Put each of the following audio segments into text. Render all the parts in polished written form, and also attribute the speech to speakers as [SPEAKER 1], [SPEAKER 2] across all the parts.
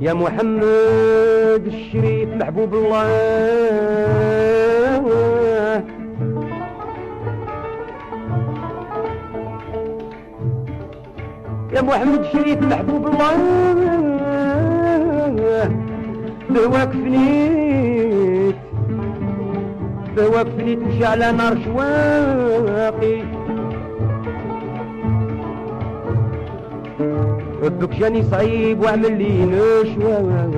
[SPEAKER 1] يا محمد الشريف محبوب الله، يا محمد الشريف محبوب الله، بهواك فنيت بهواك فنيت مشي على نار شواقي، حبك جاني صعيب واعمل لي نشوة،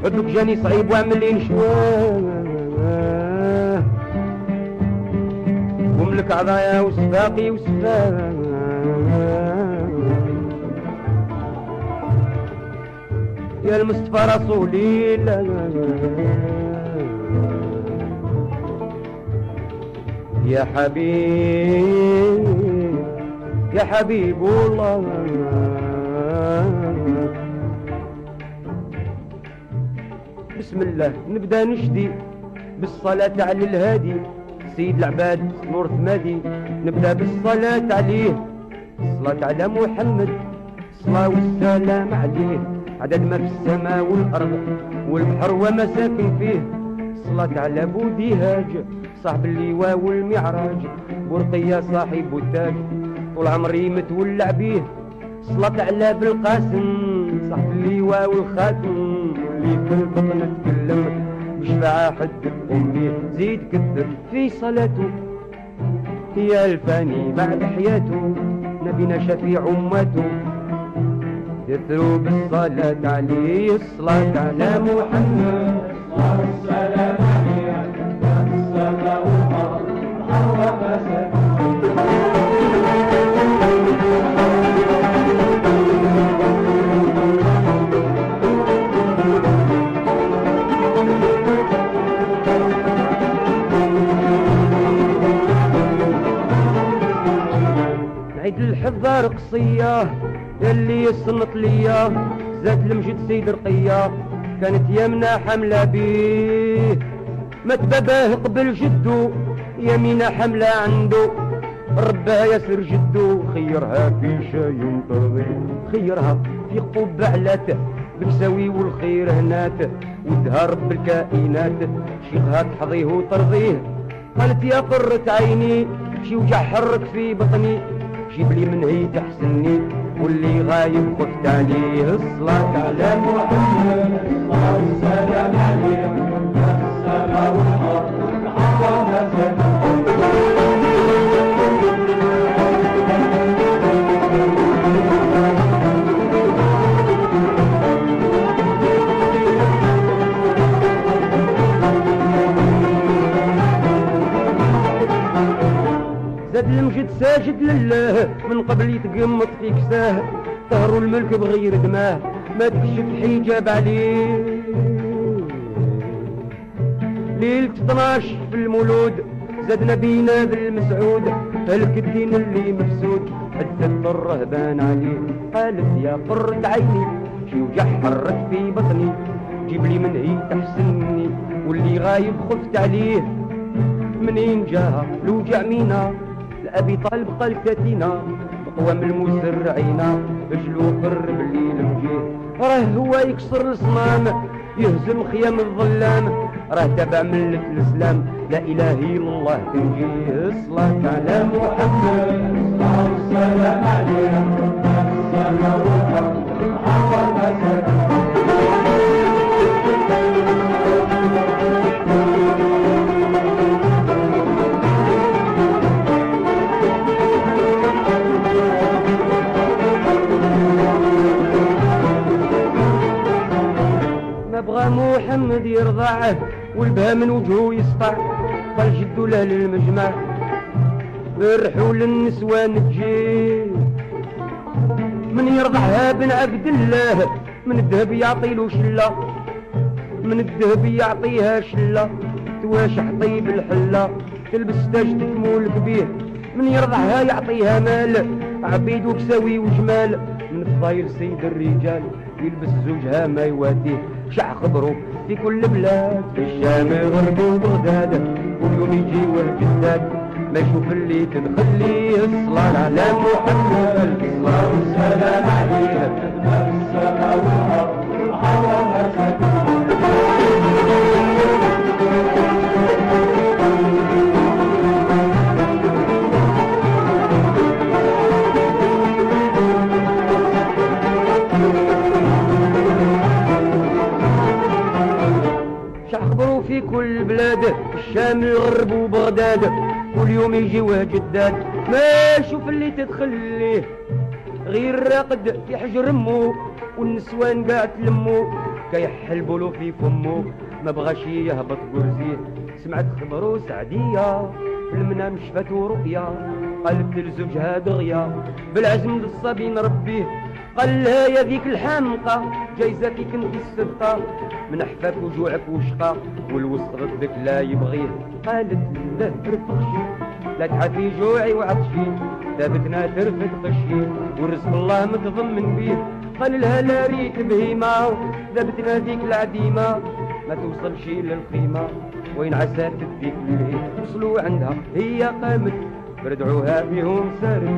[SPEAKER 1] حبك جاني صعيب واعمل لي نشوة، وملك عضايا وسفاقي وسفاقي، يا المصطفى رسولي يا حبيب يا حبيب الله. بسم الله نبدا نشدي بالصلاة على الهادي سيد العباد نور ثمادي، نبدا بالصلاة عليه، الصلاة على محمد، الصلاة والسلام عليه، عدد ما في السماء والأرض والبحر وما ساكن فيه، الصلاة على بوديهاج صاحب اللواء والمعراج، ورقية صاحب التاج طول عمري متولع بيه، الصلاة على بالقاسم صاحب اللواء والخاتم، اللي في البطن تكلم بشفاعة حد أمي، زيد كثر في صلاته يا الفاني بعد حياته، نبينا شفيع أمته، كثروا بالصلاة عليه، الصلاة على محمد، السلام عليه، السلام عيد الحذار قصية اللي يصنط ليا، زاد المجد سيد رقية كانت يمنا حملة بيه، ما تباباه قبل جدو يمينة حملة عنده، ربها يسر جدو خيرها في شاي طربي، خيرها في قبعلته بالسوي والخير هناته، ودها رب الكائنات شيخها تحظيه وترضيه، قالت يا قرة عيني شي وجع حرك في بطني، جيب لي من هي تحسني واللي غايب خفت عليه، الصلاة على محمد، الصلاة والسلام عليه، السماء والأرض والحرم زاد المجد ساجد لله من قبل يتقمط في كساه، طهروا الملك بغير دماه ما تكشف حجاب عليه، ليلة 12 في المولود زاد نبينا بالمسعود، هلك الدين اللي مفسود حدثت الرهبان عليه، قالت يا قرة عيني شي وجع حرك في بطني، جيب لي من هي تحسني واللي غايب خفت عليه، منين جاها الوجع مينا لأبي طالب قال كاتينا، بقوام المسرعينا اجلو قرب الليل مجيه، راه هو يكسر الصنام يهزم خيام الظلام، راه تبع ملة الإسلام لا إله إلا الله تنجيه، الصلاة على محمد، الصلاة والسلام عليه، السماء والأرض والحرم بغى محمد يرضعه والبها من وجهه يسطع، قال جدو له للمجمع برحوا للنسوان تجي، من يرضعها بن عبد الله من الذهب يعطيلو شلة، من الذهب يعطيها شلة، تواشح طيب الحلة تلبس تاج تمولك بيه، من يرضعها يعطيها مال عبيد وكساوي وجمال، من فضايل سيد الرجال يلبس زوجها ما يواتيه، شع خبره في في كل بلاد، في الشام غرب وبغداد، كل يوم يجي جداد ما يشوف اللي تدخليه الصلاة على محمد الصلاة والسلام عليه السماء والأرض والحوامات شخبروا في كل بلاد الشام الغرب وبغداد كل يوم يجيوه جداد ما يشوف اللي تدخل ليه غير راقد في حجر امه والنسوان قاعد تلمو كيحلبوا له في فمه ما بغاش يهبط قرزيه سمعت خبرو سعديه في المنام شفاتو رؤيا قالت لزوجها دغيا بالعزم للصبي نربيه قال لها يا ذيك الحامقة جايزة فيك انت الصدقة من حفاك وجوعك وشقى والوسط ضدك لا يبغيه قالت لا ترفخشي لا تحافي جوعي وعطشي ثابتنا ترفد قشي والرزق الله متضمن بيه قال لها لا ريت بهيمة ثابتنا ذيك العديمة ما توصلش للخيمة وين عسى تديك الليل وصلوا عندها هي قامت بردعوها بيهم سارت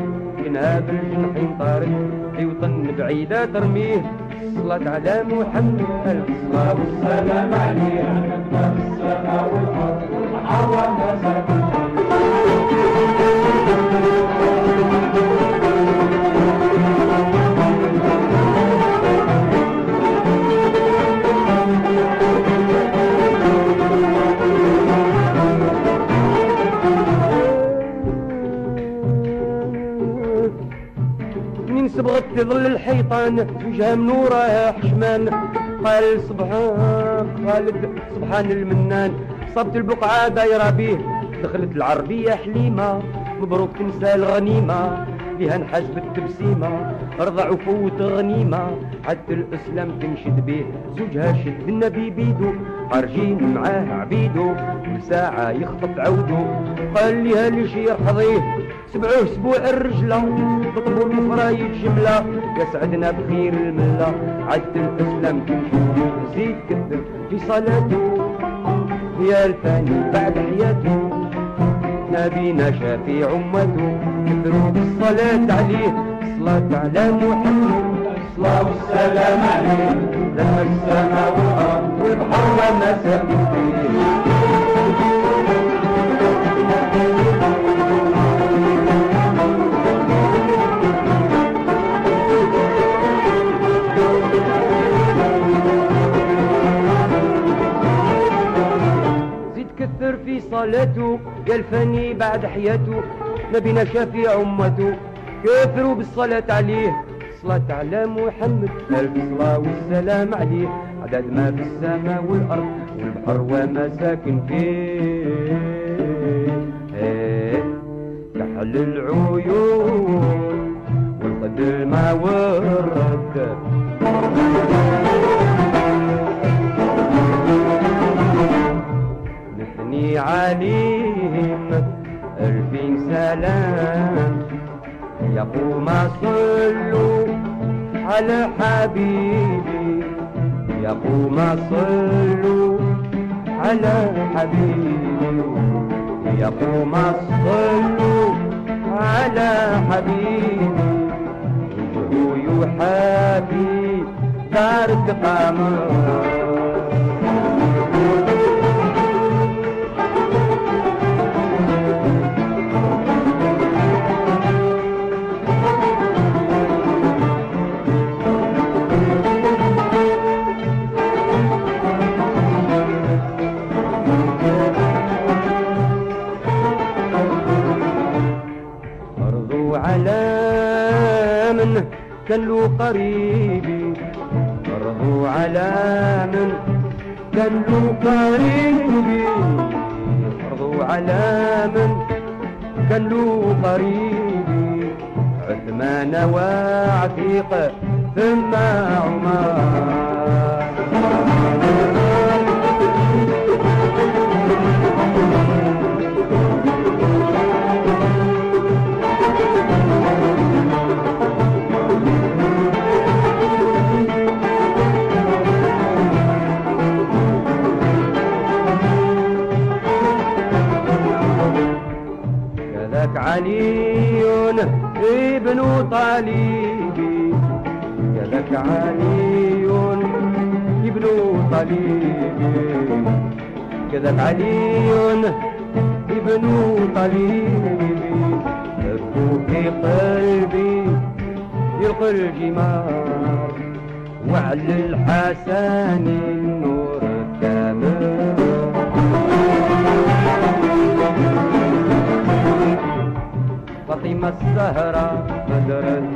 [SPEAKER 1] كنها بالجنحين طارت في وطن بعيدة ترميه الصلاة على محمد الصلاة والسلام عليه على السماء والأرض والحوامات صبغت تظل الحيطان وجهها منورة حشمان قال سبحان المنان صبت البقعة دايرة بيه دخلت العربية حليمة مبروك تنسى الغنيمة فيها نحجب التبسيمة رضع وفوت غنيمة حتى الاسلام تنشد بيه زوجها شد النبي بيدو خارجين معاه عبيدو كل ساعة يخطف عودو قال ليها ليش يرحضيه سبعوه سبوع الرجلة بطبوا المفرايد جملة يسعدنا بخير الملة عد الاسلام تنشد بيه زيد كثر في صلاته يا الفاني بعد حياته نبينا شافي عمته كثروا بالصلاة عليه الصلاة على محمد الصلاة والسلام عليه لما السماء والأرض والبحر وما ساكن فيه كثر في صلاته يا الفاني بعد حياته نبينا شافي عمته كثروا بالصلاة عليه الصلاة على محمد ألف صلاة والسلام عليه عدد ما في السماء والأرض والبحر وما ساكن فيه كحل العيون والقدر ما ورد نثني عليهم ألفين سلام يقوم صلوا على حبيبي يقوم صلوا على حبيبي يقوم صلوا على حبيبي وجهه يحاكي دار القمر كان له قريبي فرضوا على من كان له قريبي فرضوا على من كان له قريبي عثمان وعتيق ثم عمر كذاك علي ابن طالبي، كذاك علي ابن طالبي، كذاك علي ابن طالبي، في قلبي يلقى الجمار، وعلى الحسن النور كامل. فاطمة الزهرة بدرت